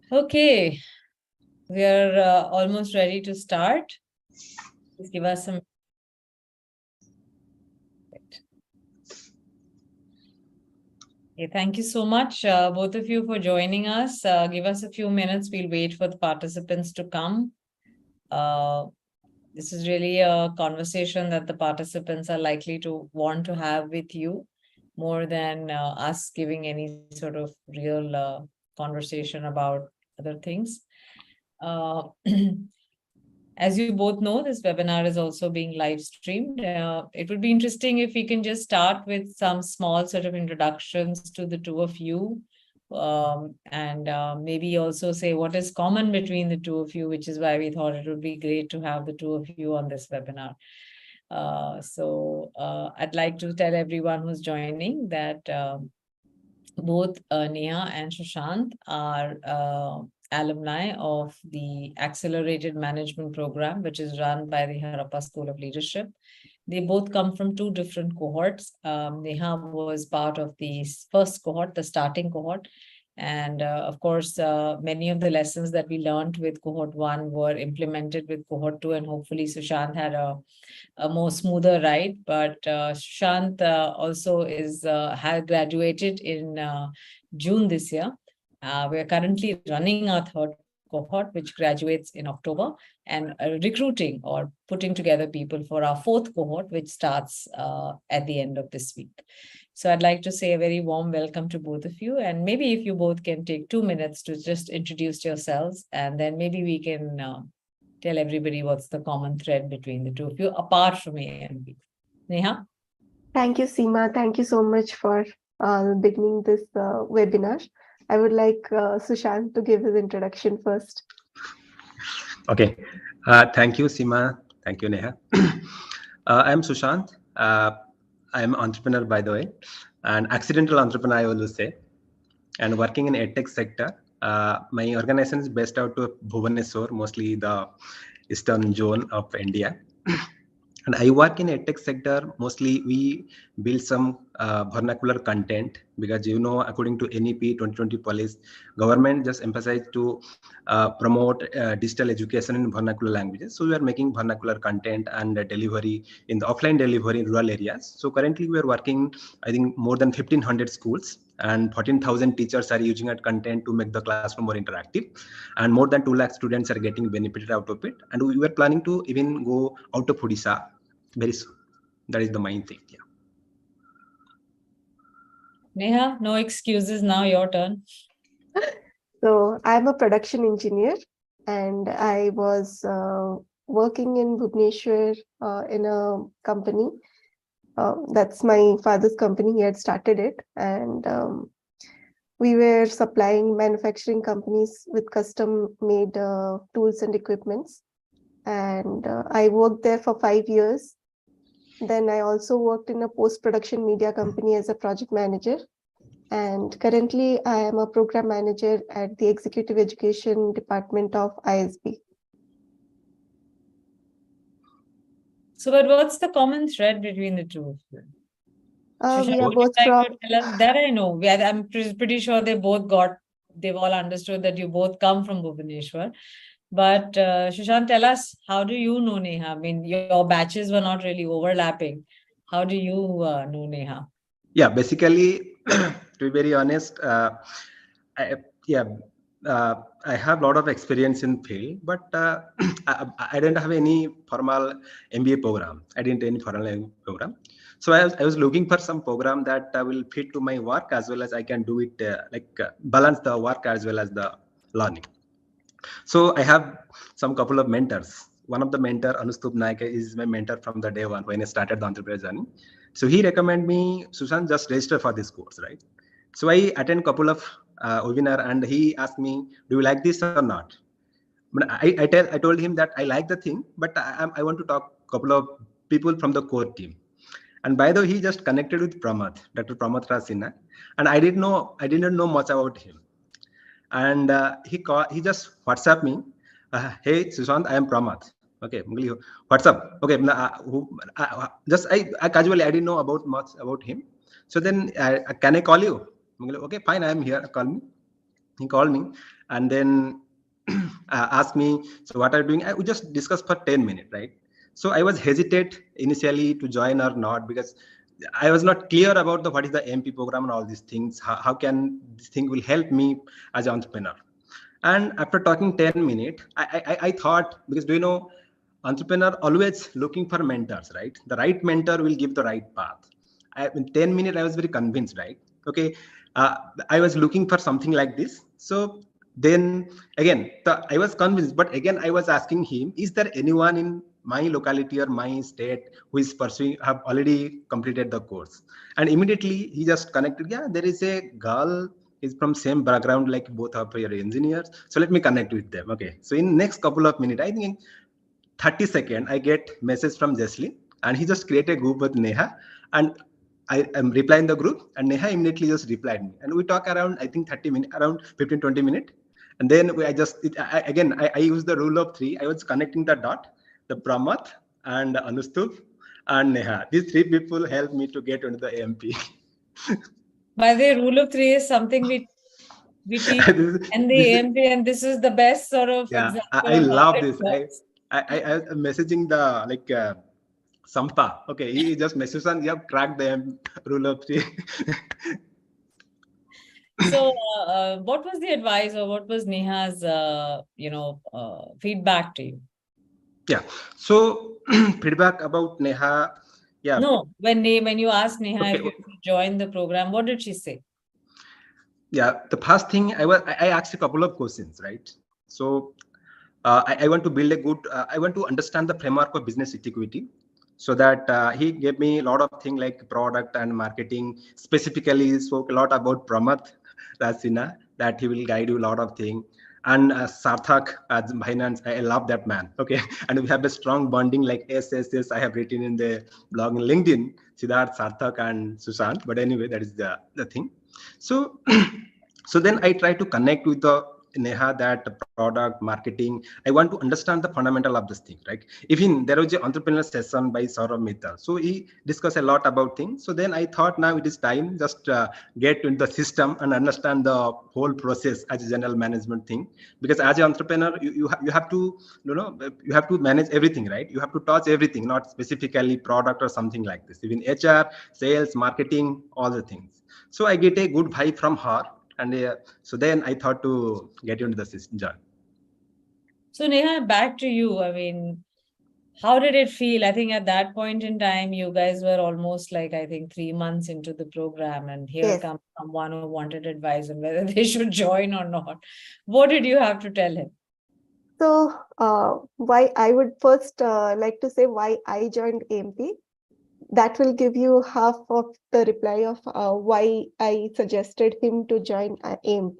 Okay, we are almost ready to start. Please give us some. Okay, thank you so much, both of you, for joining us. Give us a few minutes. We'll wait for the participants to come. This is really a conversation that the participants are likely to want to have with you more than us giving any sort of real conversation about other things. As you both know, this webinar is also being live streamed. It would be interesting if we can just start with some small sort of introductions to the two of you, and maybe also say what is common between the two of you, which is why we thought it would be great to have the two of you on this webinar. I'd like to tell everyone who's joining that both Neha and Sushant are alumni of the Accelerated Management Program, which is run by the Harappa School of Leadership. They both come from two different cohorts. Neha was part of the first cohort, the starting cohort. And of course, many of the lessons that we learned with cohort 1 were implemented with cohort 2, and hopefully Sushant had a more smoother ride. But Sushant also had graduated in June this year. We are currently running our third cohort, which graduates in October, and recruiting or putting together people for our fourth cohort, which starts at the end of this week. So I'd like to say a very warm welcome to both of you. And maybe if you both can take 2 minutes to just introduce yourselves, and then maybe we can tell everybody what's the common thread between the two of you, apart from A and B. Neha? Thank you, Seema. Thank you so much for beginning this webinar. I would like Sushant to give his introduction first. Okay. Thank you, Seema. Thank you, Neha. I'm Sushant. I'm an entrepreneur, by the way, an accidental entrepreneur, I always say, and working in edtech sector. My organization is based out of Bhubaneswar, mostly the eastern zone of India. And I work in edtech sector. Mostly we build some vernacular content because, according to NEP 2020 policy, government just emphasized to promote digital education in vernacular languages. So we are making vernacular content and delivery in the offline delivery in rural areas. So currently we are working, I think, more than 1,500 schools, and 14,000 teachers are using that content to make the classroom more interactive, and more than 2 lakh students are getting benefited out of it. And we were planning to even go out of Odisha very soon. That is the main thing. Yeah. Neha, no excuses now, your turn. So I'm a production engineer, and I was working in Bhubaneswar in a company. That's my father's company. He had started it, and we were supplying manufacturing companies with custom-made tools and equipments. And I worked there for 5 years. Then I also worked in a post-production media company as a project manager. And currently I am a program manager at the Executive Education Department of ISB. So, but what's the common thread between the two of you? We are both from... That I know. I'm pretty sure they've all understood that you both come from Bhubaneswar. But Sushant, tell us, how do you know Neha? I mean, your batches were not really overlapping. How do you know Neha? Yeah, basically, to be very honest, I have a lot of experience in field, but I didn't have any formal MBA program. I didn't any formal MBA program. So I was looking for some program that will fit to my work, as well as I can do it, balance the work as well as the learning. So I have some couple of mentors. One of the mentor, Anustup Naik, is my mentor from the day one when I started the entrepreneur journey. So he recommended me, Sushant, just register for this course, right? So I attend a couple of webinar, and he asked me, do you like this or not? But I told him that I like the thing, but I want to talk a couple of people from the core team. And by the way, he just connected with Pramath, Dr. Pramath Sinha, and I didn't know much about him. And he just WhatsApp me, hey Sushant, I am Pramath. Okay, what's up? Okay, I casually, I didn't know much about him. So then, can I call you? Okay, fine, I am here. Call me. He called me and then asked me, so what are you doing? We just discussed for 10 minutes, right? So I was hesitate initially to join or not, because I was not clear about what is the MP program and all these things. How can this thing will help me as an entrepreneur? And after talking 10 minutes, I thought, because do you know, entrepreneur always looking for mentors, right? The right mentor will give the right path. In 10 minutes, I was very convinced, right? Okay, uh, I was looking for something like this. So then again, I was convinced, but again, I was asking him, is there anyone in my locality or my state who is pursuing, have already completed the course? And immediately he just connected. Yeah, there is a girl is from same background like both of your engineers. So let me connect with them. Okay. So in next couple of minutes, I think in 30 seconds, I get message from Jesslyn, and he just created a group with Neha, and I am replying the group, and Neha immediately just replied me, and we talk around, I think 30 minutes, around 15-20 minutes, and then I use the rule of three. I was connecting the dot, the Pramath and Anustup and Neha. These three people helped me to get into the AMP. By the way, rule of three is something we teach and the AMP, and this is the best sort of Yeah, example I of how love it this. works. I am messaging the like Sampa. Okay, he just messages and you have cracked the rule of three. So, what was the advice, or what was Neha's, feedback to you? Yeah. So feedback about Neha. Yeah. No, when you asked Neha Okay. if you joined the program, what did she say? Yeah. The first thing I asked a couple of questions, right? So I want to build a good. I want to understand the framework of business equity. So that he gave me a lot of things like product and marketing. Specifically, spoke a lot about Pramath Rasina, that he will guide you a lot of things. And Sarthak as Binance, I love that man. Okay, and we have a strong bonding like SSS. I have written in the blog in LinkedIn, Siddharth, Sarthak, and Sushant. But anyway, that is the thing. So, so then I try to connect with the Neha, that product marketing. I want to understand the fundamental of this thing, right? Even there was an entrepreneur session by Saurav Mehta, so he discussed a lot about things. So then I thought now it is time just get into the system and understand the whole process as a general management thing. Because as an entrepreneur, you have to, you have to manage everything, right? You have to touch everything, not specifically product or something like this. Even HR, sales, marketing, all the things. So I get a good vibe from her, and so then I thought to get into the system. So, Neha, back to you. I mean, how did it feel? I think at that point in time, you guys were almost like, I think, 3 months into the program, and here Yes. comes someone who wanted advice on whether they should join or not. What did you have to tell him? So, why I would first like to say why I joined AMP. That will give you half of the reply of why I suggested him to join AMP.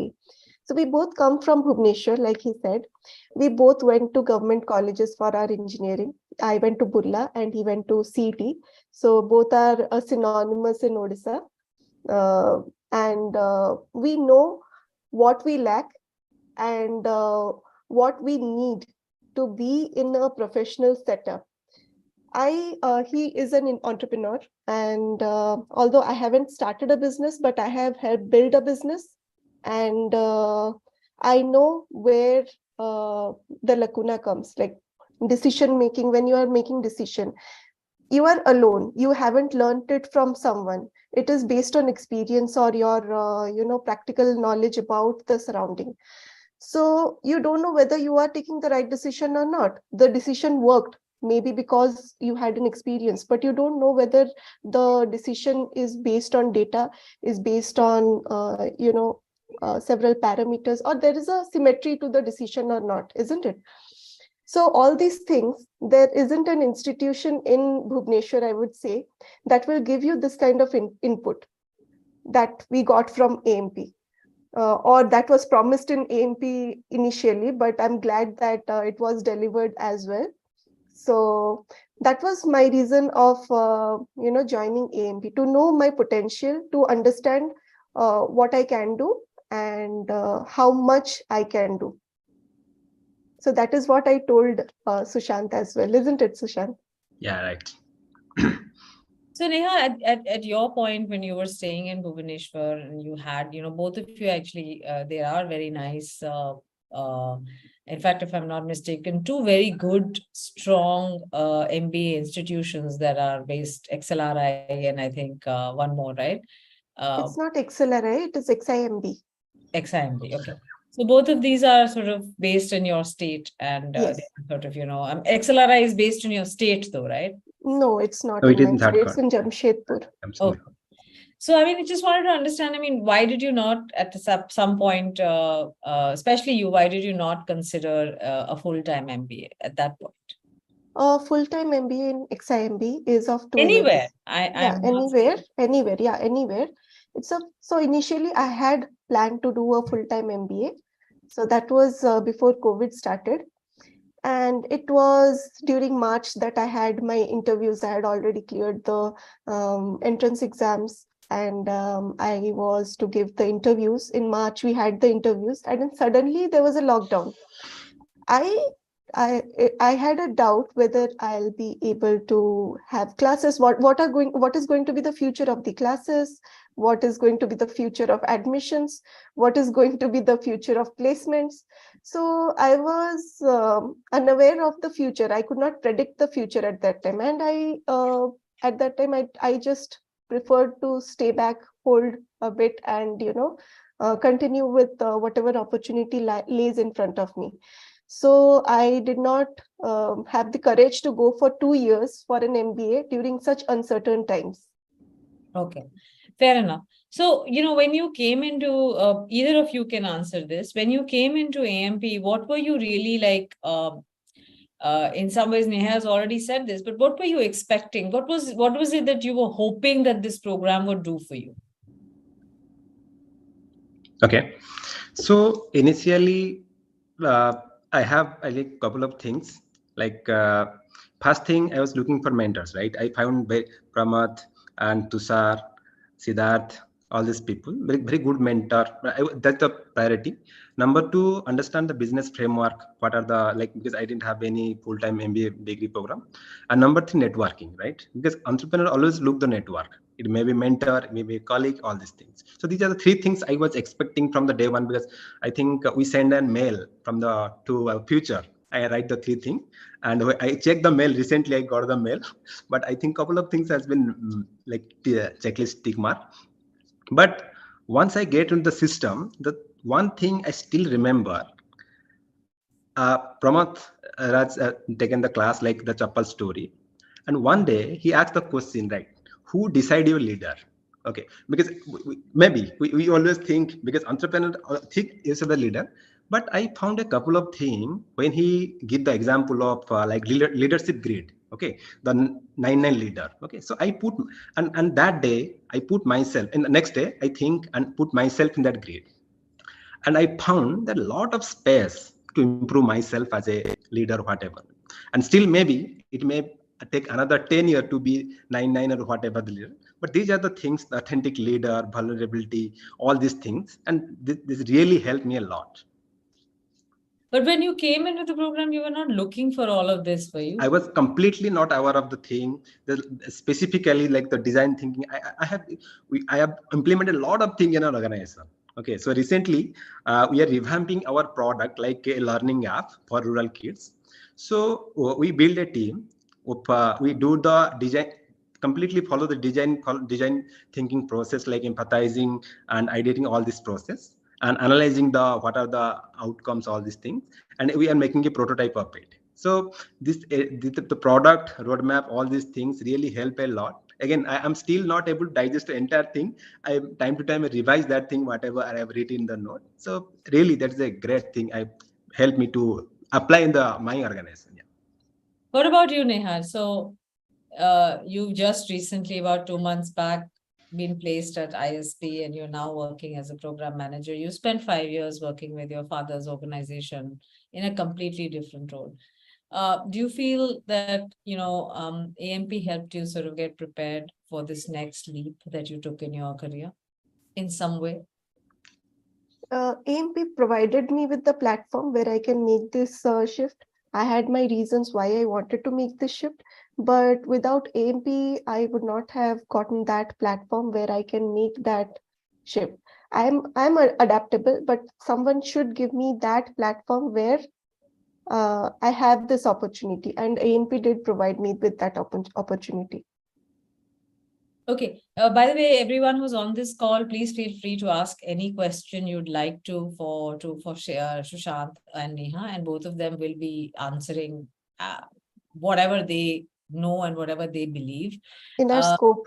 So we both come from Bhubaneswar, like he said. We both went to government colleges for our engineering. I went to Burla and he went to CET. So both are synonymous in Odisha. And we know what we lack and what we need to be in a professional setup. He is an entrepreneur, and although I haven't started a business, but I have helped build a business, and I know where the lacuna comes, like decision making. When you are making decision, you are alone. You haven't learned it from someone. It is based on experience or your practical knowledge about the surrounding. So you don't know whether you are taking the right decision or not. The decision worked, maybe because you had an experience, but you don't know whether the decision is based on data, is based on several parameters, or there is a symmetry to the decision or not, isn't it? So all these things, there isn't an institution in Bhubaneswar, I would say, that will give you this kind of input that we got from AMP. Or that was promised in AMP initially, but I'm glad that it was delivered as well. So that was my reason of joining AMP, to know my potential, to understand what I can do and how much I can do. So that is what I told Sushant as well, isn't it, Sushant? Yeah, right. So Neha, at your point when you were staying in Bhubaneswar and you had, both of you actually, they are very nice. In fact, if I'm not mistaken, two very good, strong MBA institutions that are based XLRI and I think one more, right? It's not XLRI, it is XIMB. XIMB, okay. So both of these are sort of based in your state and Yes. sort of, XLRI is based in your state though, right? No, it's not No, in it is my in state. It's Jharkhand. in Jamshedpur. Okay. So, I mean, I just wanted to understand, I mean, why did you not at some point, especially you, why did you not consider a full-time MBA at that point? A full-time MBA in XIMB is of 2 Anywhere. years. Yeah, anywhere. Yeah, anywhere. So initially I had planned to do a full-time MBA. So that was before COVID started. And it was during March that I had my interviews. I had already cleared the entrance exams, and I was to give the interviews. In March, we had the interviews, and then suddenly there was a lockdown. I I I had a doubt whether I'll be able to have classes. What is going to be the future of the classes? What is going to be the future of admissions? What is going to be the future of placements? So I was unaware of the future. I could not predict the future at that time, and at that time I just preferred to stay back, hold a bit, and continue with whatever opportunity lays in front of me. So I did not have the courage to go for 2 years for an MBA during such uncertain times. Okay, fair enough. So, when you came into, either of you can answer this, when you came into AMP, what were you really like, in some ways, Neha has already said this, but what were you expecting? What was it that you were hoping that this program would do for you? Okay. So initially, I have a couple of things. Like first thing, I was looking for mentors, right? I found Pramath and Tushar, Siddharth, all these people, very good mentor. That's the priority. Number two, understand the business framework. What are the because I didn't have any full-time MBA degree program. And number three, networking, right? Because entrepreneur always look the network. It may be mentor, it may be a colleague, all these things. So these are the three things I was expecting from the day one, because I think we send a mail from the to future. I write the three things, and I checked the mail recently. I got the mail, but I think couple of things has been checklist tick mark. But once I get into the system, the one thing I still remember, Pramath Raj taken the class like the Chappal story, and one day he asked the question, right? Who decide your leader? Okay, because we always think, because entrepreneur think is the leader, but I found a couple of things when he give the example of leadership grid. Okay, the 9-9 leader. Okay, so I put and that day I put myself, and the next day I think and put myself in that grid, and I found that a lot of space to improve myself as a leader, whatever. And still maybe it may take another 10 years to be 9-9 or whatever the leader. But these are the things: the authentic leader, vulnerability, all these things, and this really helped me a lot. But when you came into the program, you were not looking for all of this, were you? I was completely not aware of the thing, specifically like the design thinking. I have implemented a lot of things in our organization. Okay, so recently we are revamping our product like a learning app for rural kids. So we build a team. We do the design, completely follow the design thinking process, like empathizing and ideating all this process and analyzing what are the outcomes, all these things, and we are making a prototype of it. So the product roadmap, all these things really help a lot. Again, I am still not able to digest the entire thing. I time to time I revise that thing, whatever I have written in the note. So really, that's a great thing. I helped me to apply in my organization. Yeah. What about you, Neha? So you just recently, about 2 months back, been placed at ISP and you're now working as a program manager. You spent 5 years working with your father's organization in a completely different role. Do you feel that, AMP helped you sort of get prepared for this next leap that you took in your career in some way? AMP provided me with the platform where I can make this shift. I had my reasons why I wanted to make this shift, but without AMP, I would not have gotten that platform where I can make that shift. I'm adaptable, but someone should give me that platform where I have this opportunity, and AMP did provide me with that opportunity. Okay. By the way, everyone who's on this call, please feel free to ask any question you'd like to for Sushant and Neha, and both of them will be answering whatever they know and whatever they believe. In our scope.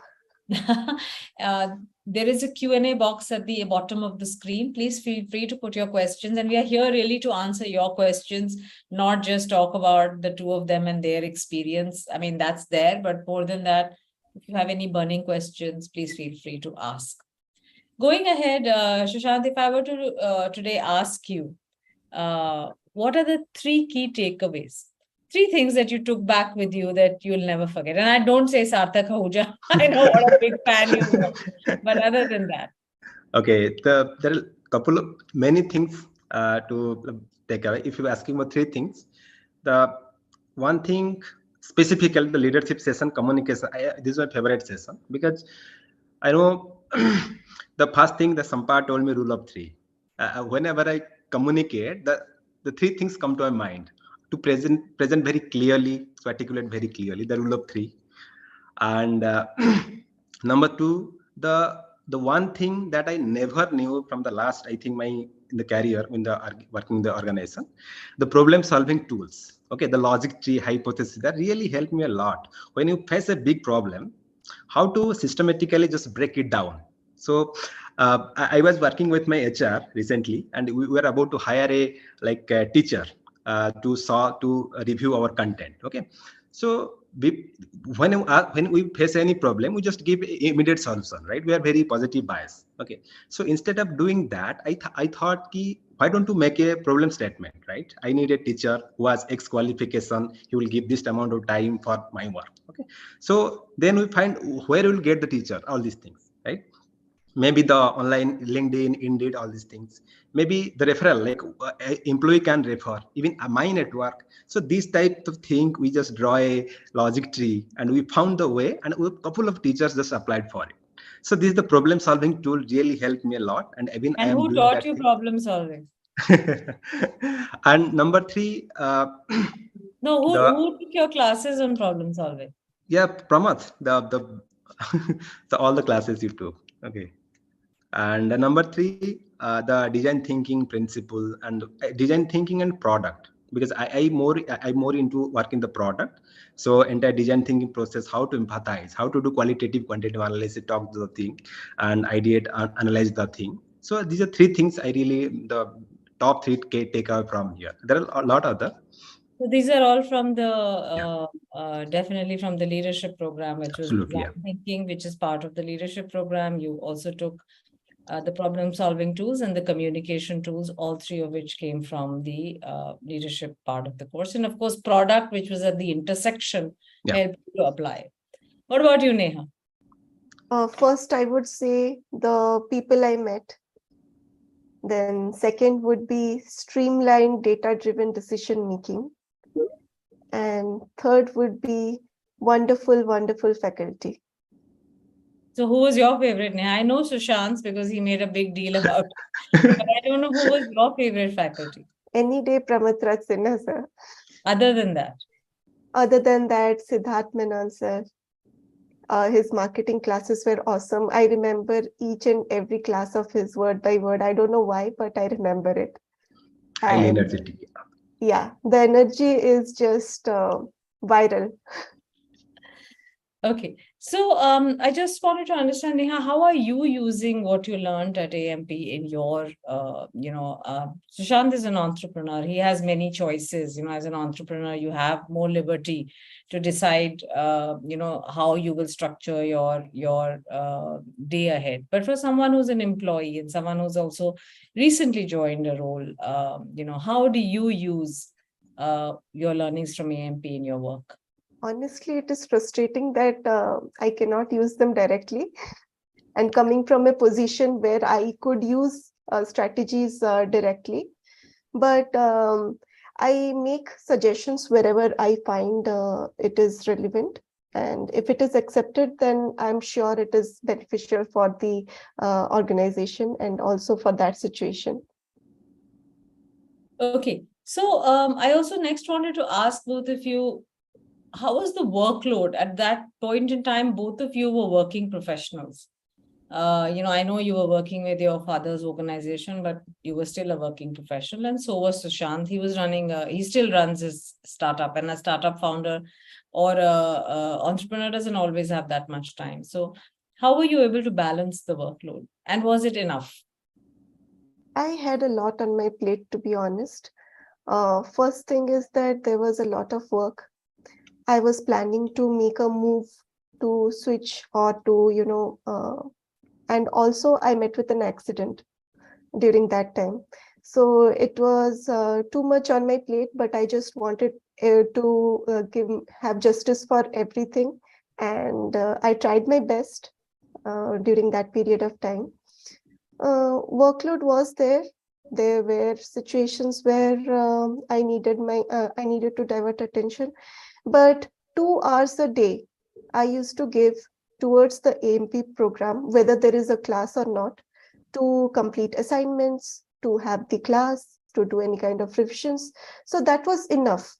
There is a Q&A box at the bottom of the screen. Please feel free to put your questions, and we are here really to answer your questions, not just talk about the two of them and their experience. I mean, that's there, but more than that, if you have any burning questions, please feel free to ask. Going ahead, Sushant, if I were to today ask you, what are the 3 key takeaways? 3 things that you took back with you that you'll never forget. And I don't say Sarthak Ahuja. I know what a big fan you were. But other than that. Okay, there are many things to take away. If you're asking for 3 things, the one thing specifically the leadership session communication. This is my favorite session because I know the first thing that Sampa told me rule of 3. Whenever I communicate, the 3 things come to my mind to present very clearly, to articulate very clearly the rule of 3. And number 2, the one thing that I never knew from the last, I think in the career, in the working in the organization, the problem solving tools. Okay, the logic tree hypothesis that really helped me a lot. When you face a big problem, how to systematically just break it down. So I was working with my HR recently, and we were about to hire a teacher to review our content. Okay, so when we face any problem, we just give immediate solution, right? We are very positive bias. Okay, so instead of doing that, I thought, why don't you make a problem statement, right? I need a teacher who has X qualification. He will give this amount of time for my work. Okay, so then we find where we will get the teacher, all these things, right? Maybe the online LinkedIn, Indeed, all these things. Maybe the referral, like employee can refer, even my network. So these types of thing, we just draw a logic tree, and we found the way, and a couple of teachers just applied for it. So this is the problem solving tool really helped me a lot, and even I am who doing taught that you thing. problem solving? And number 3. No, who took your classes on problem solving? Yeah, Pramath, all the classes you took. Okay. And number 3, the design thinking principle and design thinking and product, because I'm more into working the product. So entire design thinking process, how to empathize, how to do qualitative quantitative analysis, talk to the thing, and ideate and analyze the thing. So these are 3 things the top 3 take away from here. There are a lot other. So these are all from the definitely from the leadership program, which was Absolutely, design thinking, which is part of the leadership program. You also took the problem solving tools and the communication tools, all 3 of which came from the leadership part of the course. And of course, product, which was at the intersection, helped you to apply. What about you, Neha? First, I would say the people I met. Then second would be streamlined data-driven decision making. And third would be wonderful, wonderful faculty. So who was your favorite, Neha? I know Sushant's because he made a big deal about it. But I don't know who was your favorite faculty. Any day, Mahapatra Sinha, sir. Other than that? Other than that, Siddharth Menon, sir. His marketing classes were awesome. I remember each and every class of his word by word. I don't know why, but I remember it. Highly energetic. Yeah, the energy is just viral. Okay, so I just wanted to understand, Neha, how are you using what you learned at AMP in your, Sushant is an entrepreneur. He has many choices. As an entrepreneur, you have more liberty to decide, how you will structure your day ahead. But for someone who's an employee and someone who's also recently joined a role, how do you use your learnings from AMP in your work? Honestly, it is frustrating that I cannot use them directly. And coming from a position where I could use strategies directly. But I make suggestions wherever I find it is relevant. And if it is accepted, then I'm sure it is beneficial for the organization and also for that situation. Okay. So I also next wanted to ask both of you, how was the workload at that point in time? Both of you were working professionals. I know you were working with your father's organization, but you were still a working professional, and so was Sushant. He still runs his startup, and a startup founder or a entrepreneur doesn't always have that much time. So, how were you able to balance the workload, and was it enough? I had a lot on my plate, to be honest. First thing is that there was a lot of work. I was planning to make a move to switch or to, and also I met with an accident during that time. So it was too much on my plate, but I just wanted to have justice for everything. And I tried my best during that period of time. Workload was there. There were situations where I needed to divert attention, but 2 hours a day I used to give towards the AMP program, whether there is a class or not, to complete assignments, to have the class, to do any kind of revisions. So that was enough.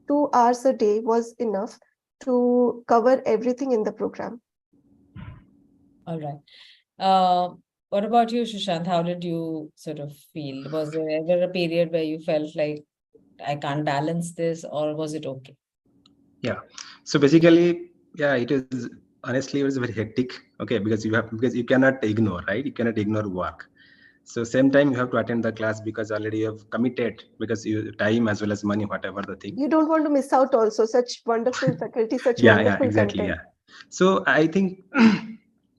2 hours a day was enough to cover everything in the program. All right. What about you, Sushant? How did you sort of feel? Was there ever a period where you felt like I can't balance this, or was it okay? Yeah. So basically, yeah, it is honestly it was very hectic. Okay, because you cannot ignore, right? You cannot ignore work. So same time you have to attend the class because already you have committed because you time as well as money, whatever the thing. You don't want to miss out also such wonderful faculty, such Yeah, wonderful exactly. content. Yeah. So I think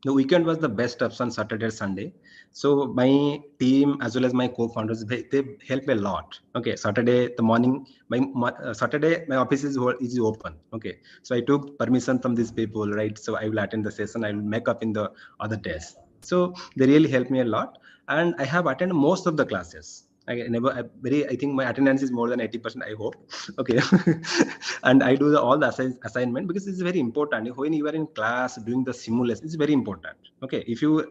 the weekend was the best option, Saturday, Sunday. So my team as well as my co-founders, they help a lot. Okay, Saturday the morning, Saturday my office is open. Okay, so I took permission from these people, right? So I will attend the session. I will make up in the other days. So they really helped me a lot, and I have attended most of the classes. I think my attendance is more than 80%, I hope. Okay. And I do all the assignment because it's very important. When you are in class doing the simulation, it's very important. Okay. If you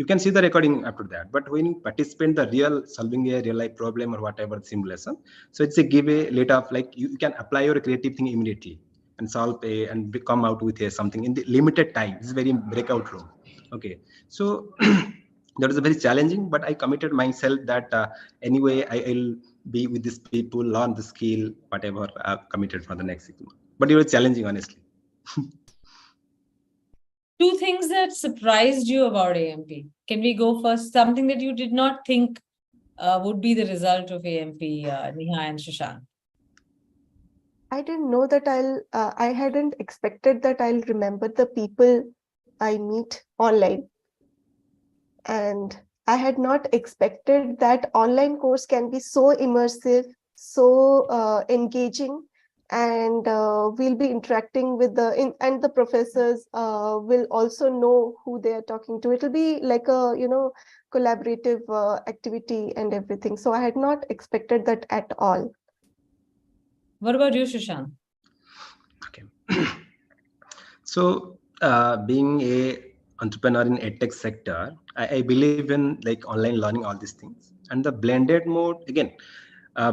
can see the recording after that, but when you participate in the real solving a real life problem or whatever simulation, so it's a give a let of like you can apply your creative thing immediately and solve and come out with something in the limited time. This is very breakout room. Okay. So that was a very challenging, but I committed myself that anyway I'll be with these people, learn the skill, whatever I've committed for the next 6 months. But it was challenging, honestly. Two things that surprised you about AMP. Can we go first? Something that you did not think would be the result of AMP, Neha and Sushant. I didn't know that I hadn't expected that I'll remember the people I meet online. And I had not expected that online course can be so immersive, so engaging, and we'll be interacting with and the professors will also know who they are talking to. It'll be like a collaborative activity and everything. So I had not expected that at all. What about you, Sushant? Okay. So being a entrepreneur in edtech sector, I believe in like online learning, all these things, and the blended mode again.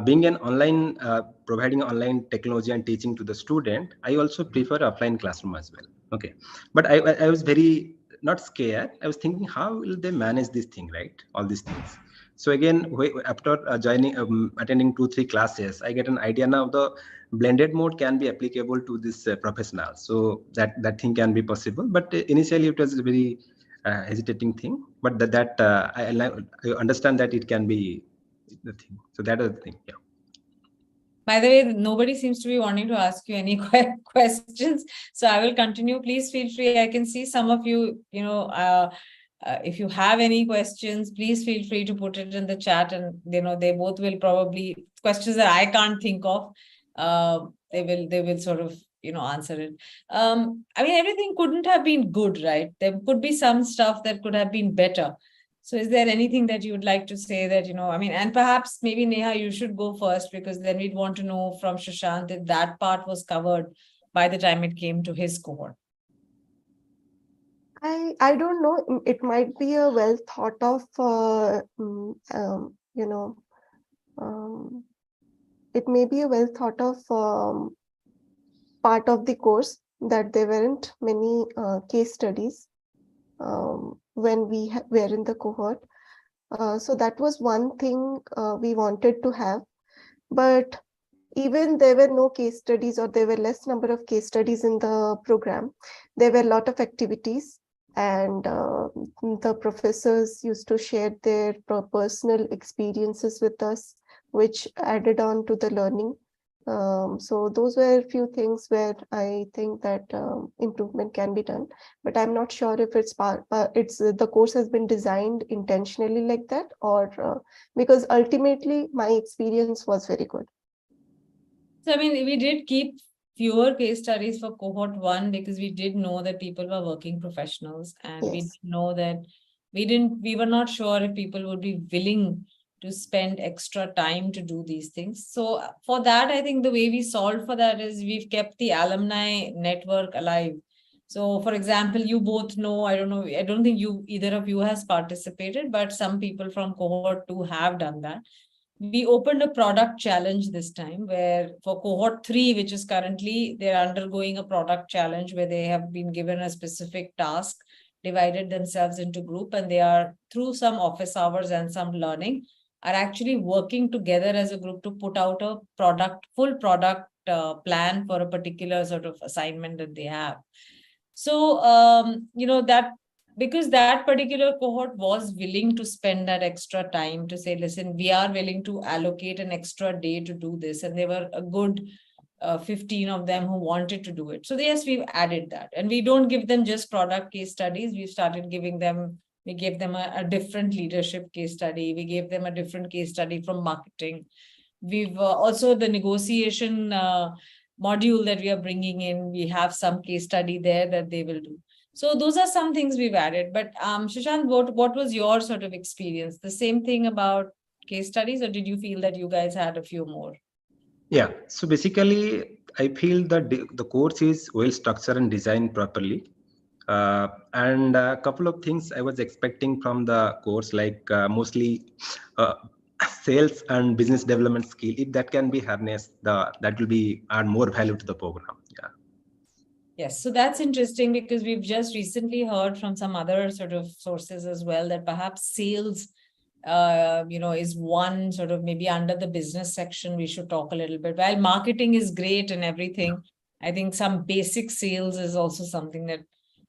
Being an online providing online technology and teaching to the student, I also prefer offline classroom as well. Okay, but I was very not scared. I was thinking how will they manage this thing, right? All these things. So again, after joining attending 2-3 classes, I get an idea now the blended mode can be applicable to this professional, so that thing can be possible, but initially it was a very hesitating thing, but I understand that it can be the thing. So that is the thing. Yeah. By the way, nobody seems to be wanting to ask you any questions, so I will continue. Please feel free. I can see some of you, if you have any questions, please feel free to put it in the chat, and they both will probably questions that I can't think of. They will sort of answer it. I mean, everything couldn't have been good, right? There could be some stuff that could have been better. So is there anything that you would like to say that, I mean, and perhaps maybe Neha, you should go first, because then we'd want to know from Sushant if that part was covered by the time it came to his cohort. I don't know. It might be a well thought of, it may be a well thought of part of the course, that there weren't many case studies when we were in the cohort. So that was one thing we wanted to have. But even there were no case studies, or there were less number of case studies in the program. There were a lot of activities, and the professors used to share their personal experiences with us, which added on to the learning. So those were a few things where I think that improvement can be done, but I'm not sure if it's the course has been designed intentionally like that, or because ultimately my experience was very good. So, I mean, we did keep fewer case studies for cohort 1 because we did know that people were working professionals, and we know that we were not sure if people would be willing to spend extra time to do these things. So for that, I think the way we solved for that is we've kept the alumni network alive. So for example, you both know, I don't think either of you has participated, but some people from cohort 2 have done that. We opened a product challenge this time, where for cohort 3, which is currently, they're undergoing a product challenge where they have been given a specific task, divided themselves into group, and they are, through some office hours and some learning, are actually working together as a group to put out a full product plan for a particular sort of assignment that they have. So, that, because that particular cohort was willing to spend that extra time to say, listen, we are willing to allocate an extra day to do this. And there were a good 15 of them who wanted to do it. So yes, we've added that. And we don't give them just product case studies. We've started giving them, we gave them a different leadership case study. We gave them a different case study from marketing. We've also the negotiation module that we are bringing in, we have some case study there that they will do. So those are some things we've added. But Sushant, what was your sort of experience? The same thing about case studies, or did you feel that you guys had a few more? Yeah, so basically, I feel that the course is well structured and designed properly. And a couple of things I was expecting from the course, like mostly sales and business development skill. If that can be harnessed, that will be add more value to the program. Yeah. Yes, so that's interesting, because we've just recently heard from some other sort of sources as well that perhaps sales, is one sort of, maybe under the business section, we should talk a little bit. While marketing is great and everything, I think some basic sales is also something that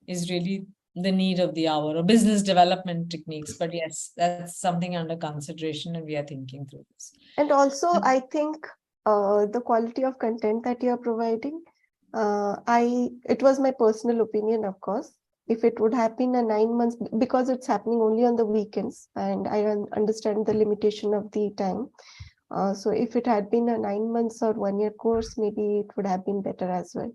is really the need of the hour, or business development techniques. But yes, that's something under consideration, and we are thinking through this. And also, I think the quality of content that you are providing, it was my personal opinion, of course. If it would have been a 9 months, because it's happening only on the weekends, and I understand the limitation of the time. So if it had been a 9 months or 1 year course, maybe it would have been better as well.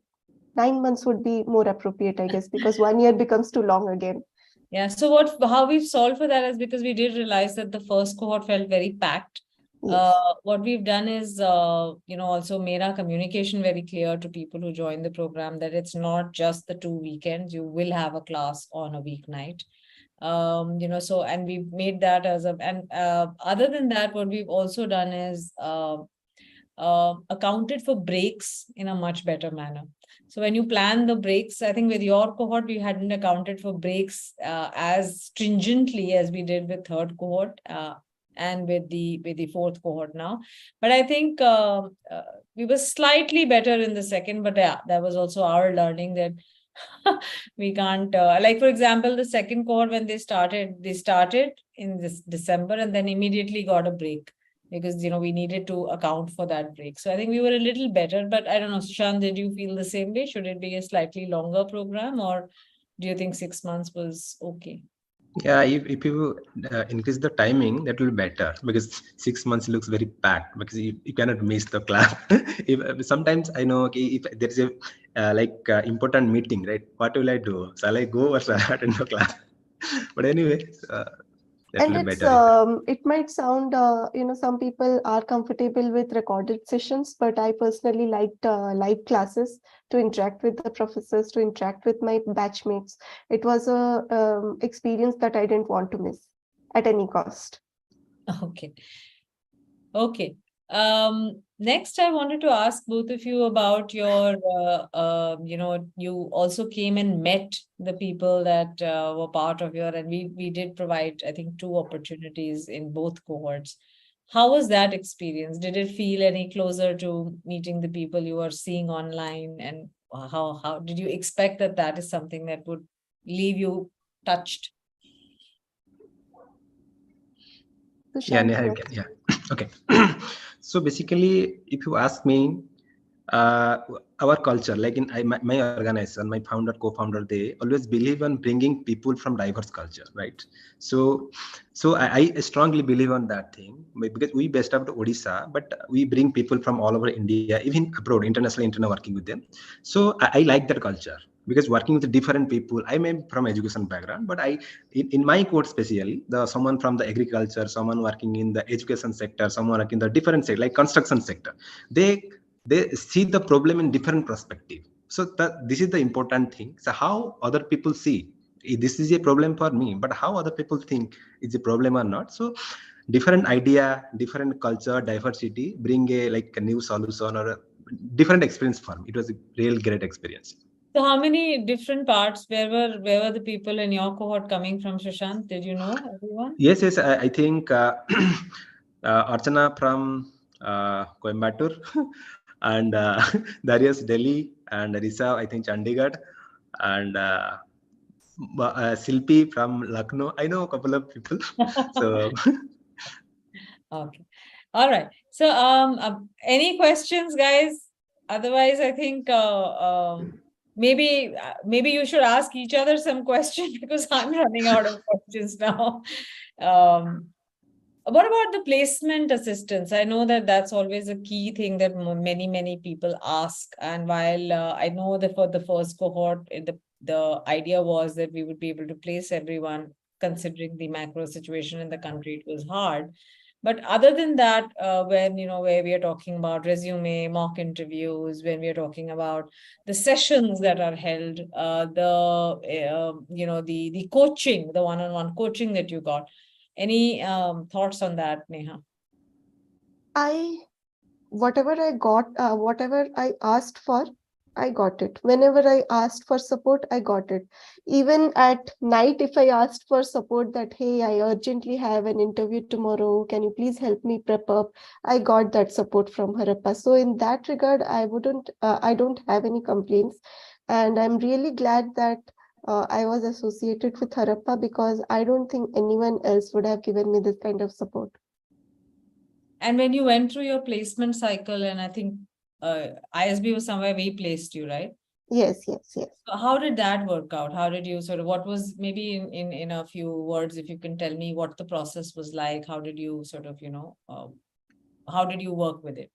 9 months would be more appropriate, I guess, because 1 year becomes too long again. Yeah. So how we've solved for that is because we did realize that the first cohort felt very packed. Yes. What we've done is, also made our communication very clear to people who join the program that it's not just the 2 weekends. You will have a class on a weeknight. So, and we've made that other than that, what we've also done is accounted for breaks in a much better manner. So when you plan the breaks, I think with your cohort, we hadn't accounted for breaks as stringently as we did with third cohort and with the fourth cohort now. But I think we were slightly better in the second, but yeah, that was also our learning that we can't, like, for example, the second cohort, when they started in this December and then immediately got a break, because, we needed to account for that break. So I think we were a little better, but I don't know, Sushant, did you feel the same way? Should it be a slightly longer program, or do you think 6 months was okay? Yeah, if you increase the timing, that will be better, because 6 months looks very packed, because you cannot miss the class. Sometimes I know, okay, if there is a important meeting, right? What will I do? Shall I go or shall I attend the class? But anyway. That And will be it's better. it might sound some people are comfortable with recorded sessions, but I personally liked live classes, to interact with the professors, to interact with my batchmates. It was a experience that I didn't want to miss at any cost. Okay. Okay. Next, I wanted to ask both of you about your, you also came and met the people that were part of your, and we did provide, I think, 2 opportunities in both cohorts. How was that experience? Did it feel any closer to meeting the people you are seeing online? And how did you expect that that is something that would leave you touched? Yeah, Sushant Neha, you first. can. Yeah. Okay. So basically, if you ask me, our culture, like in my organization, my founder, co-founder, they always believe in bringing people from diverse culture, right? So I strongly believe on that thing, because we based out of Odisha, but we bring people from all over India, even abroad, international, internal, working with them. So I like that culture, because working with different people. I am from education background, but in my course especially, the someone from the agriculture, someone working in the education sector, someone working in the different sector like construction sector, they see the problem in different perspective. So this is the important thing. So how other people see, this is a problem for me, but how other people think is a problem or not. So different idea, different culture, diversity bring a like a new solution or a different experience for me. It was a real great experience. So how many different parts? Where were the people in your cohort coming from, Sushant? Did you know everyone? Yes, I think Archana from Coimbatore, and Darius Delhi, and Risa, I think Chandigarh, and Silpi from Lucknow. I know a couple of people. So Okay. All right. So any questions, guys? Otherwise, I think maybe you should ask each other some questions because I'm running out of questions now. Um, what about the placement assistance? I know that that's always a key thing that many people ask. And while I know that for the first cohort, the idea was that we would be able to place everyone, considering the macro situation in the country, it was hard. But other than that, when where we are talking about resume, mock interviews, when we are talking about the sessions that are held, the coaching, the one-on-one coaching that you got. Any thoughts on that, Neha? Whatever I got, whatever I asked for, I got it. Whenever I asked for support, I got it. Even at night, if I asked for support that, hey, I urgently have an interview tomorrow, can you please help me prep up? I got that support from Harappa. So in that regard, I don't have any complaints. And I'm really glad that I was associated with Harappa, because I don't think anyone else would have given me this kind of support. And when you went through your placement cycle, and I think ISB was somewhere we placed you, right? Yes. So how did that work out? How did you what was, maybe in a few words, if you can tell me what the process was like, how did you how did you work with it?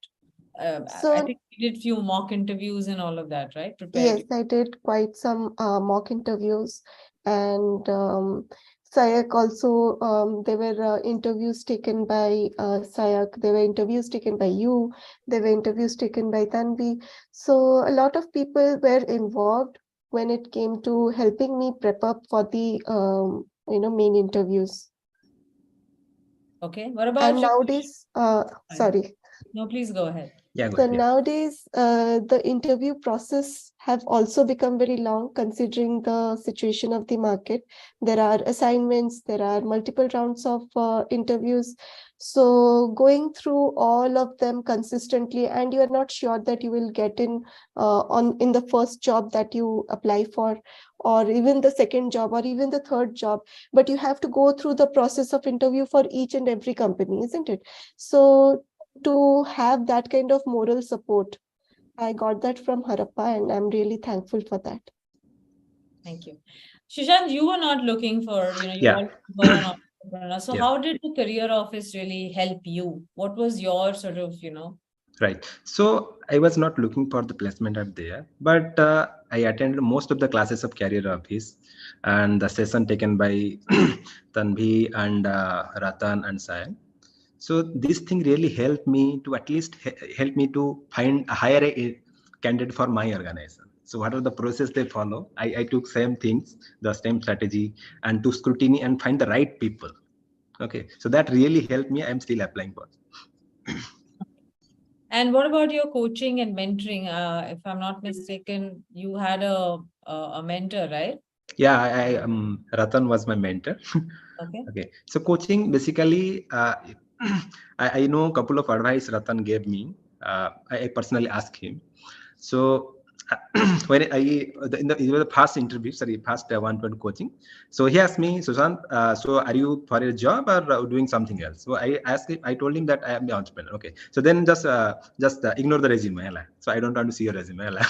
I So think you did few mock interviews and all of that, right? Prepared yes, you. I did quite some mock interviews, and Sayak also, there were interviews taken by Sayak, there were interviews taken by you, there were interviews taken by Tanvi. So a lot of people were involved when it came to helping me prep up for the main interviews. Okay. What about And you? nowadays, sorry. No, please go ahead. yeah, So good. Yeah. nowadays, the interview process have also become very long, considering the situation of the market. There are assignments, there are multiple rounds of interviews. So going through all of them consistently, and you are not sure that you will get in the first job that you apply for, or even the second job, or even the third job. But you have to go through the process of interview for each and every company, isn't it? So to have that kind of moral support, I got that from Harappa, and I'm really thankful for that. Thank you. Sushant, you were not looking for, you Yeah. all were an entrepreneur. So Yes. how did the career office really help you? What was your Right. So I was not looking for the placement up there, but I attended most of the classes of career office and the session taken by Tanvi and Ratan and Sayan. So this thing really helped me to at least help me to find a higher candidate for my organization. So what are the process they follow? I took same things, the same strategy, and to scrutiny and find the right people. Okay, so that really helped me. I'm still applying for. And what about your coaching and mentoring? If I'm not mistaken, you had a mentor, right? Yeah, Ratan was my mentor. Okay. Okay, so coaching basically, I know a couple of advice Ratan gave me. I personally asked him. So when in the past interview, sorry, past one-to-one coaching, so he asked me, Sushant, so are you for a job or doing something else? So I asked him, I told him that I am the entrepreneur. Okay, so then just ignore the resume. Hala. So I don't want to see your resume. Hala.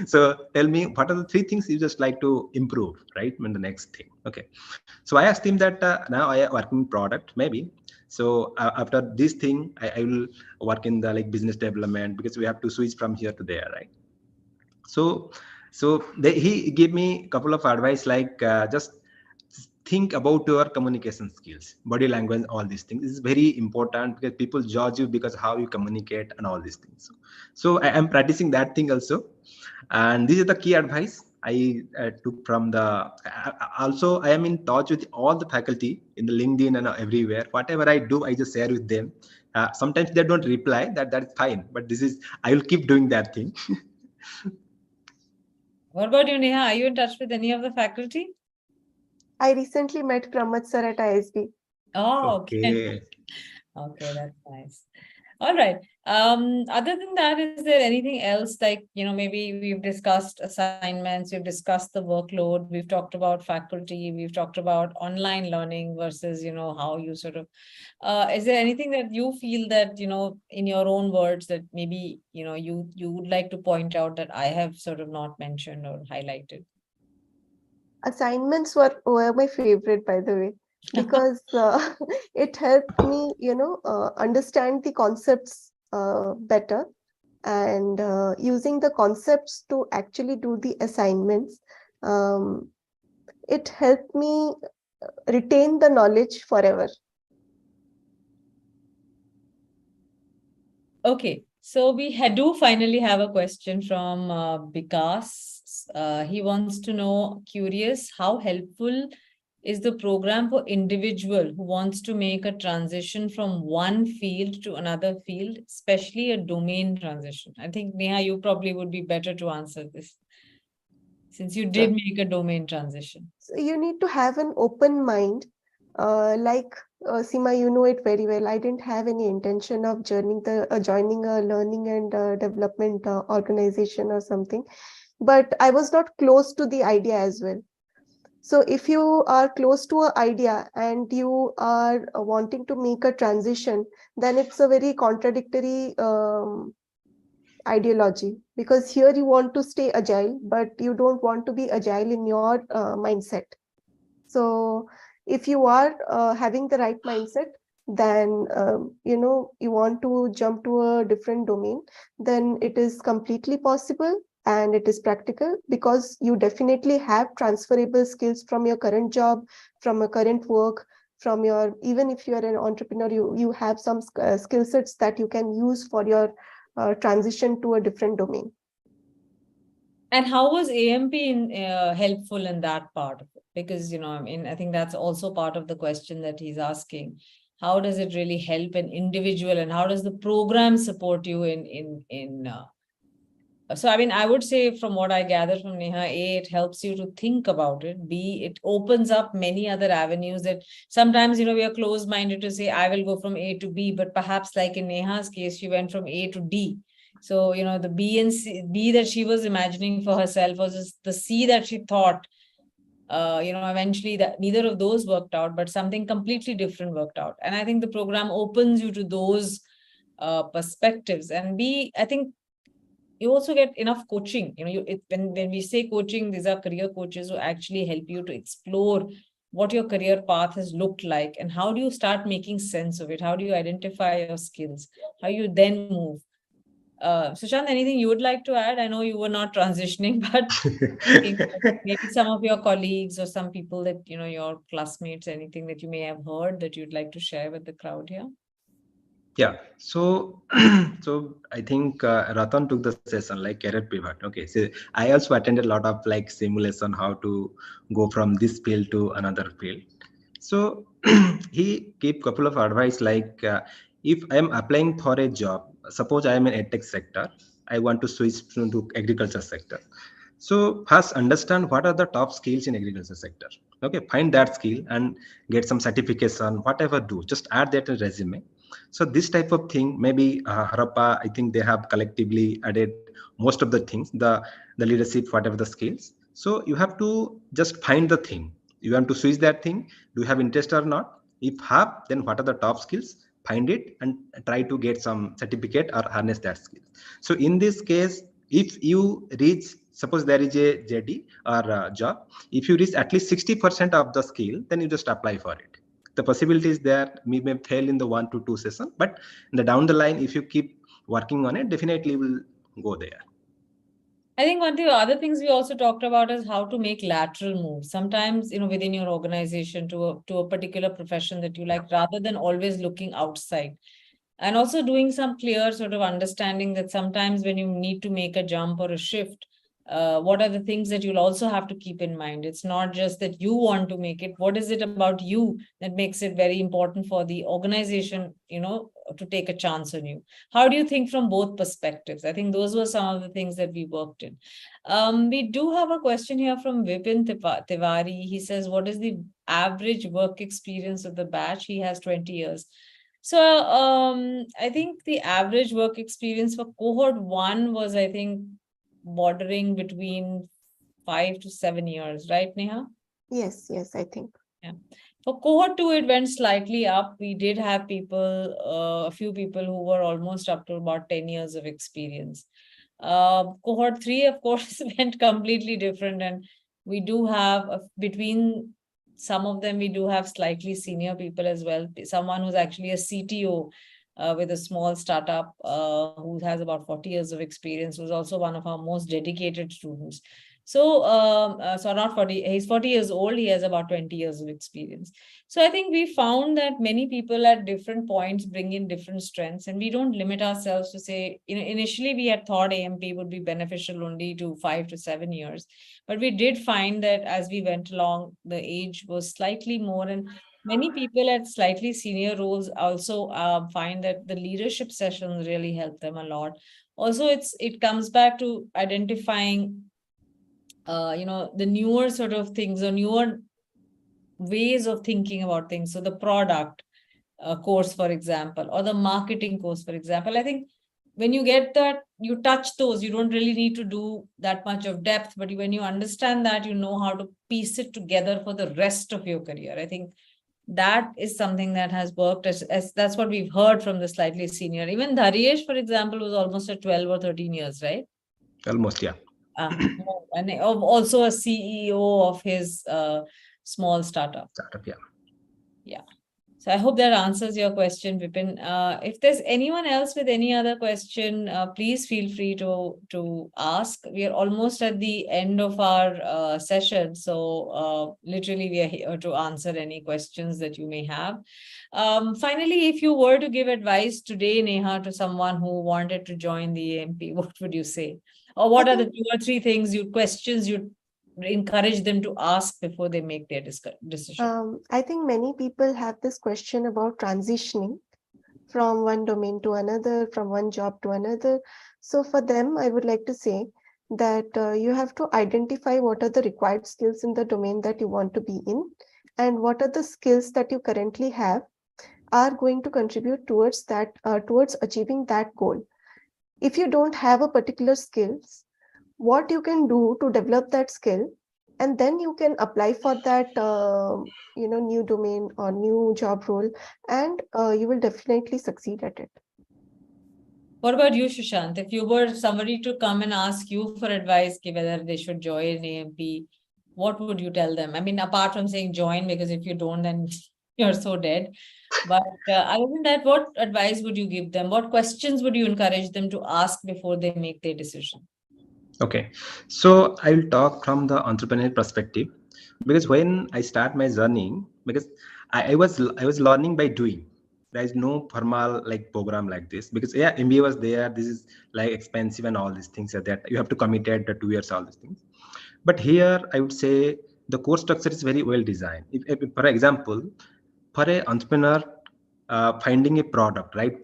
So tell me, what are the three things you just like to improve, right? In the next thing. Okay, so I asked him that now I am working product maybe. So after this thing, I will work in the like business development because we have to switch from here to there, right? So he gave me a couple of advice like just think about your communication skills, body language, all these things. This is very important because people judge you because how you communicate and all these things. So I am practicing that thing also, and this is the key advice I took from the. Also, I am in touch with all the faculty in the LinkedIn and everywhere. Whatever I do, I just share with them. Sometimes they don't reply. That's fine, but this is I will keep doing that thing. What about you, Neha? Are you in touch with any of the faculty? I recently met Pramod sir at ISB. Oh, okay. Okay. Okay, that's nice. All right. Other than that, is there anything else like, maybe we've discussed assignments, we've discussed the workload, we've talked about faculty, we've talked about online learning versus, how you sort of, is there anything that you feel that, in your own words that maybe, you would like to point out that I have sort of not mentioned or highlighted? Assignments were my favorite, by the way, because it helped me, understand the concepts better, and using the concepts to actually do the assignments. Um, it helped me retain the knowledge forever. Okay, so we do finally have a question from Vikas. He wants to know, curious, how helpful is the program for individual who wants to make a transition from one field to another field, especially a domain transition? I think, Neha, you probably would be better to answer this, since you did make a domain transition. So you need to have an open mind. Like Seema, you know it very well. I didn't have any intention of joining a learning and development organization or something, but I was not close to the idea as well. So if you are close to an idea and you are wanting to make a transition, then it's a very contradictory ideology, because here you want to stay agile, but you don't want to be agile in your mindset. So if you are having the right mindset, then you want to jump to a different domain, then it is completely possible and it is practical, because you definitely have transferable skills from your current job, from your current work, from your, even if you are an entrepreneur, you have some skill sets that you can use for your transition to a different domain. And how was AMP helpful in that part of it? Because, I think that's also part of the question that he's asking. How does it really help an individual, and how does the program support you so, I would say from what I gather from Neha, A, it helps you to think about it. B, it opens up many other avenues that sometimes, we are closed-minded to say, I will go from A to B, but perhaps like in Neha's case, she went from A to D. So, the B and B that she was imagining for herself was just the C that she thought, eventually that neither of those worked out, but something completely different worked out. And I think the program opens you to those perspectives. And B, I think you also get enough coaching. When we say coaching, these are career coaches who actually help you to explore what your career path has looked like and how do you start making sense of it. How do you identify your skills, how you then move. Sushant, anything you would like to add? I know you were not transitioning, but thinking maybe some of your colleagues or some people that, your classmates, anything that you may have heard that you'd like to share with the crowd here? Yeah. So, so I think Ratan took the session like career pivot. Okay. So I also attended a lot of like simulation how to go from this field to another field. So he gave couple of advice like if I am applying for a job, suppose I am in edtech sector, I want to switch to agriculture sector. So first understand what are the top skills in agriculture sector. Okay, find that skill and get some certification, whatever do, just add that in resume. So this type of thing, maybe Harappa, I think they have collectively added most of the things, the leadership, whatever the skills. So you have to just find the thing. You want to switch that thing. Do you have interest or not? If have, then what are the top skills? Find it and try to get some certificate or harness that skill. So in this case, if you reach, suppose there is a JD or a job, if you reach at least 60% of the skill, then you just apply for it. The possibility is there, we may fail in the 1 to 2 session, but in the down the line, if you keep working on it, definitely will go there. I think one of the other things we also talked about is how to make lateral moves. Sometimes, within your organization to a particular profession that you like, rather than always looking outside. And also doing some clear sort of understanding that sometimes when you need to make a jump or a shift, what are the things that you'll also have to keep in mind? It's not just that you want to make it. What is it about you that makes it very important for the organization, to take a chance on you? How do you think from both perspectives? I think those were some of the things that we worked in. We do have a question here from Vipin Tiwari. He says, what is the average work experience of the batch? He has 20 years. So I think the average work experience for cohort 1 was, I think, bordering between 5 to 7 years, right, Neha? Yes, I think. Yeah. For cohort 2, it went slightly up. We did have people, a few people who were almost up to about 10 years of experience. Cohort 3, of course, went completely different. And we do have, between some of them, we do have slightly senior people as well. Someone who's actually a CTO with a small startup who has about 40 years of experience, who's also one of our most dedicated students. So, so not 40, he's 40 years old, he has about 20 years of experience. So I think we found that many people at different points bring in different strengths, and we don't limit ourselves to say, initially we had thought AMP would be beneficial only to 5 to 7 years. But we did find that as we went along, the age was slightly more, and many people at slightly senior roles also find that the leadership sessions really help them a lot. Also, it comes back to identifying the newer sort of things or newer ways of thinking about things. So the product course, for example, or the marketing course, for example, I think when you get that, you touch those, you don't really need to do that much of depth, but when you understand that, you know how to piece it together for the rest of your career. I think that is something that has worked as that's what we've heard from the slightly senior. Even Dharesh, for example, was almost at 12 or 13 years, right? Almost, yeah. And also a CEO of his small startup. Yeah. Yeah. So I hope that answers your question, Vipin. If there's anyone else with any other question, please feel free to ask. We are almost at the end of our session. So literally we are here to answer any questions that you may have. Finally, if you were to give advice today, Neha, to someone who wanted to join the AMP, what would you say? Or what are the 2 or 3 things questions you encourage them to ask before they make their decision? I think many people have this question about transitioning from one domain to another, from one job to another. So for them, I would like to say that you have to identify what are the required skills in the domain that you want to be in, and what are the skills that you currently have are going to contribute towards that, towards achieving that goal. If you don't have a particular skills, what you can do to develop that skill, and then you can apply for that new domain or new job role, and you will definitely succeed at it. What about you, Sushant? If you were somebody to come and ask you for advice, whether they should join AMP, what would you tell them? I mean, apart from saying join, because if you don't, then you're so dead. But other than that, what advice would you give them? What questions would you encourage them to ask before they make their decision? Okay, so I will talk from the entrepreneur perspective, because when I start my journey, because I was learning by doing. There is no formal like program like this, because yeah, MBA was there. This is like expensive and all these things are that you have to commit at the 2 years, all these things. But here I would say the course structure is very well designed. If for example, for a entrepreneur, finding a product, right,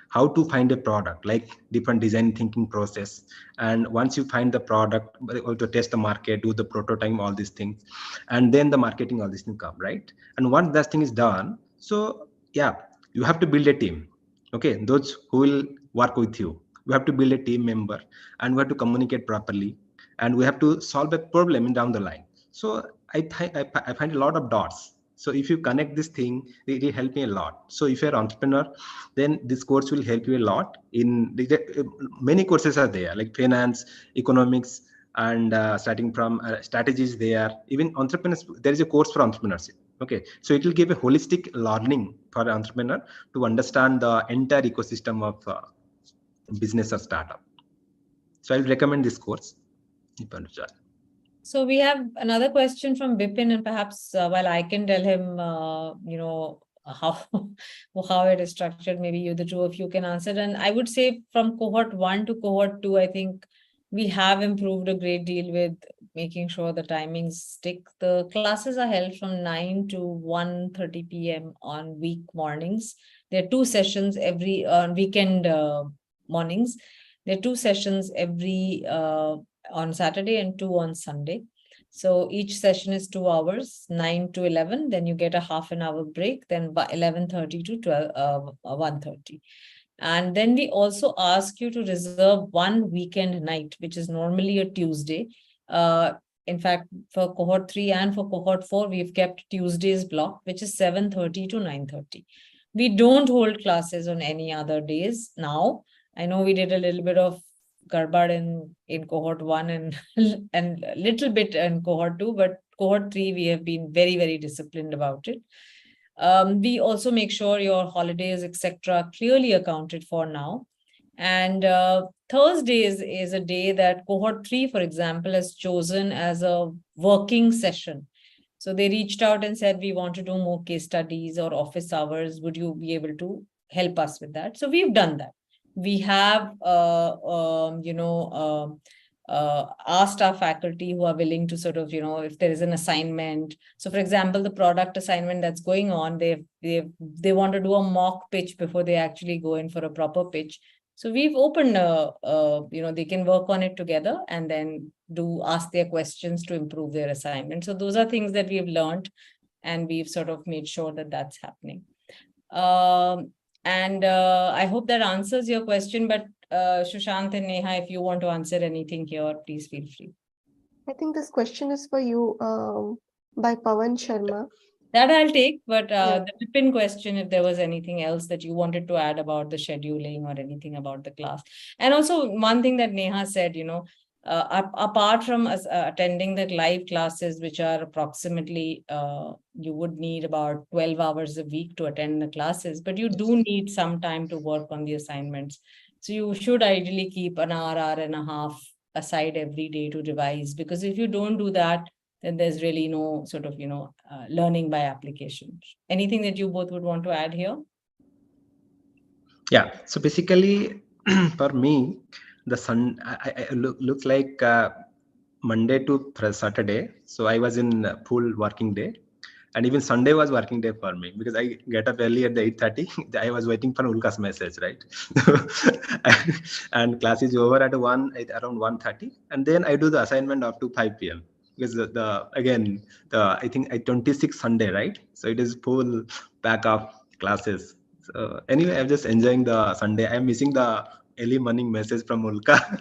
how to find a product, like different design thinking process. And once you find the product, to test the market, do the prototype, all these things, and then the marketing, all these things come, right? And once that thing is done, so yeah, you have to build a team. Okay, those who will work with you, we have to build a team member, and we have to communicate properly, and we have to solve a problem down the line. So I find a lot of dots. So if you connect this thing, it will help me a lot. So if you're an entrepreneur, then this course will help you a lot. Many courses are there, like finance, economics, and starting from strategies there. Even entrepreneurs, there is a course for entrepreneurship. Okay, so it will give a holistic learning for an entrepreneur to understand the entire ecosystem of business or startup. So I'll recommend this course. So we have another question from Bipin, and perhaps while I can tell him, how how it is structured, maybe you, the two of you, can answer. And I would say from cohort 1 to cohort 2, I think we have improved a great deal with making sure the timings stick. The classes are held from 9 to 1:30 p.m. on week mornings. There are 2 sessions every on weekend mornings. There are 2 sessions every on Saturday and 2 on Sunday. So each session is 2 hours, 9 to 11. Then you get a half an hour break. Then 11:30 to 1:30. And then we also ask you to reserve one weekend night, which is normally a Tuesday. In fact, for cohort 3 and for cohort 4, we've kept Tuesdays block, which is 7:30 to 9:30. We don't hold classes on any other days now. I know we did a little bit of garbad in cohort 1 and a little bit in cohort 2, but cohort 3, we have been very, very disciplined about it. We also make sure your holidays, etc., clearly accounted for now. And Thursdays is a day that cohort 3, for example, has chosen as a working session. So they reached out and said, we want to do more case studies or office hours. Would you be able to help us with that? So we've done that. We have, asked our faculty who are willing to sort of, if there is an assignment. So for example, the product assignment that's going on, they want to do a mock pitch before they actually go in for a proper pitch. So we've opened, they can work on it together and then ask their questions to improve their assignment. So those are things that we've learned, and we've sort of made sure that that's happening. I hope that answers your question, but Sushant and Neha, if you want to answer anything here, please feel free. I think this question is for you, by Pawan Sharma. That I'll take, but the Vipin question, if there was anything else that you wanted to add about the scheduling or anything about the class. And also one thing that Neha said, apart from attending the live classes, which are approximately, you would need about 12 hours a week to attend the classes, but you do need some time to work on the assignments. So you should ideally keep an hour and a half aside every day to revise, because if you don't do that, then there's really no sort of, learning by application. Anything that you both would want to add here? Yeah, so basically for me, the sun looks like Monday to Saturday. So I was in full working day, and even Sunday was working day for me, because I get up early at the 8:30. I was waiting for Ulka's message, right? And class is over at around 1:30, and then I do the assignment up to 5 p.m. because I think 26 Sunday, right? So it is full pack of classes. So anyway, I'm just enjoying the Sunday. I'm missing the early morning message from Ulka.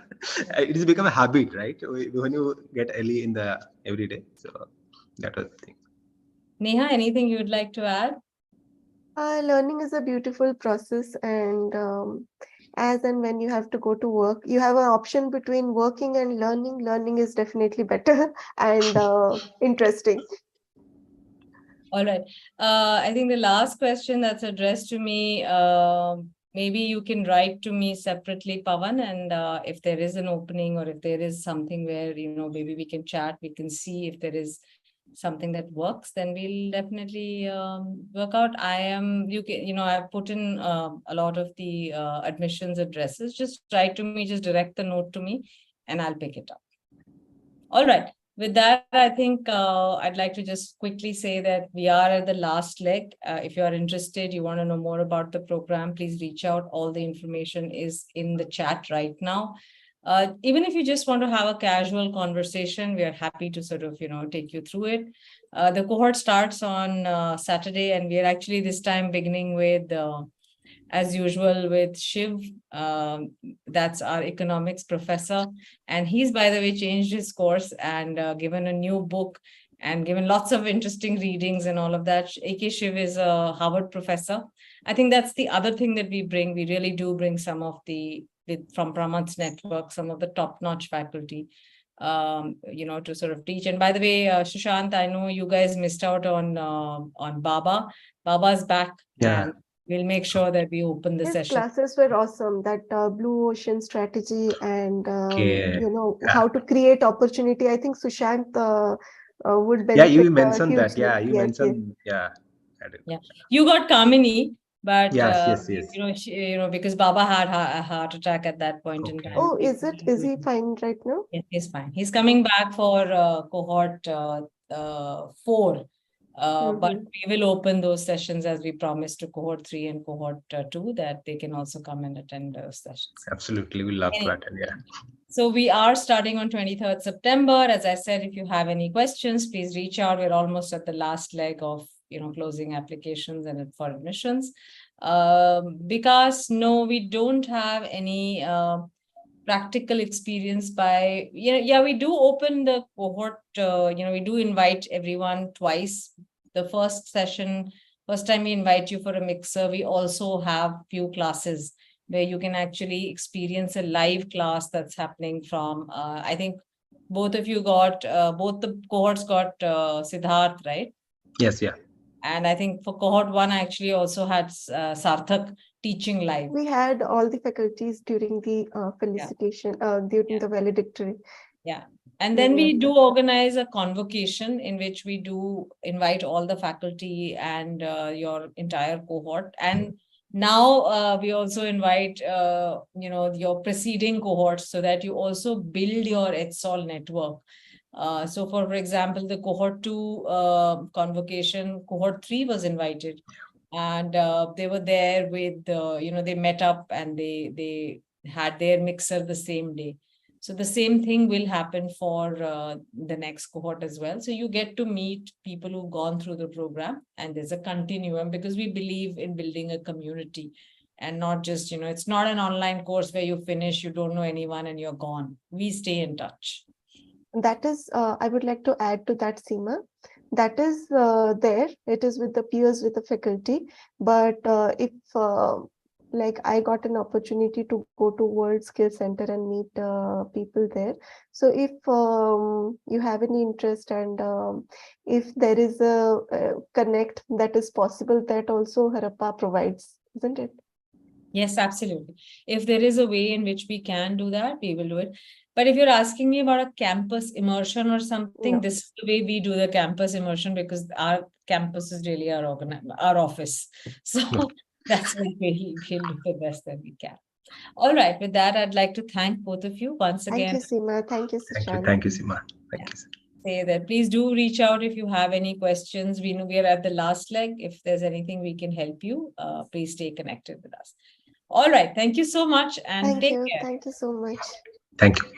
It has become a habit, right? When you get early in the every day. So that was the thing. Neha, anything you'd like to add? Learning is a beautiful process, and as and when you have to go to work, you have an option between working and learning. Learning is definitely better and interesting. All right. I think the last question that's addressed to me, maybe you can write to me separately, Pawan, and if there is an opening or if there is something where, maybe we can chat, we can see if there is something that works, then we'll definitely work out. I've put in a lot of the admissions addresses. Just write to me, just direct the note to me, and I'll pick it up. All right. With that, I think I'd like to just quickly say that we are at the last leg. If you are interested, you want to know more about the program, please reach out. All the information is in the chat right now. Even if you just want to have a casual conversation, we are happy to sort of, take you through it. The cohort starts on Saturday, and we are actually this time beginning with as usual with Shiv. That's our economics professor. And he's, by the way, changed his course and given a new book and given lots of interesting readings and all of that. A.K. Shiv is a Harvard professor. I think that's the other thing that we bring. We really do bring some of from Pramad's network, some of the top-notch faculty, to sort of teach. And by the way, Sushant, I know you guys missed out on Baba. Baba's back. Yeah. And we'll make sure that we open the His session. classes were awesome. That blue ocean strategy and Okay. how to create opportunity. I think Sushant would benefit. Yeah, you mentioned that. hugely. Yeah, you Yes, mentioned. yes. Yeah. You got Kamini, but Yes. because Baba had a heart attack at that point in Okay. time. Oh, is it? Is he fine right now? Yes, he's fine. He's coming back for cohort 4. But we will open those sessions as we promised to cohort 3 and cohort 2, that they can also come and attend those sessions. Absolutely. We love to attend. Yeah. So we are starting on 23rd September. As I said, if you have any questions, please reach out. We're almost at the last leg of, closing applications and for admissions. Because no, we don't have any practical experience by, we do open the cohort, we do invite everyone twice. The first time we invite you for a mixer, we also have few classes where you can actually experience a live class that's happening from, I think both of you got, both the cohorts got Siddharth, right? Yes, yeah. And I think for cohort 1, I actually also had Sarthak teaching live. We had all the faculties during the felicitation, during the valedictory. Yeah. And then we do organize a convocation in which we do invite all the faculty and your entire cohort. And now we also invite, your preceding cohorts so that you also build your ETSOL network. So for example, the cohort 2 convocation, cohort 3 was invited. And they were there with, they met up and they had their mixer the same day. So the same thing will happen for the next cohort as well. So you get to meet people who've gone through the program, and there's a continuum because we believe in building a community and not just, it's not an online course where you finish, you don't know anyone and you're gone. We stay in touch. That is, I would like to add to that, Seema. That is there. It is with the peers, with the faculty. But if like I got an opportunity to go to World Skills Center and meet people there. So if you have any interest and if there is a connect that is possible, that also Harappa provides, isn't it? Yes, absolutely. If there is a way in which we can do that, we will do it. But if you're asking me about a campus immersion or something, this is the way we do the campus immersion because our campus is really our office. So that's what we'll do the best that we can. All right. With that, I'd like to thank both of you once again. Thank you, Seema. Thank you, Sushant. Thank you, Seema. Thank you. Say that. Please do reach out if you have any questions. We know we are at the last leg. If there's anything we can help you, please stay connected with us. All right. Thank you so much and take care. Thank you so much. Thank you. Bye.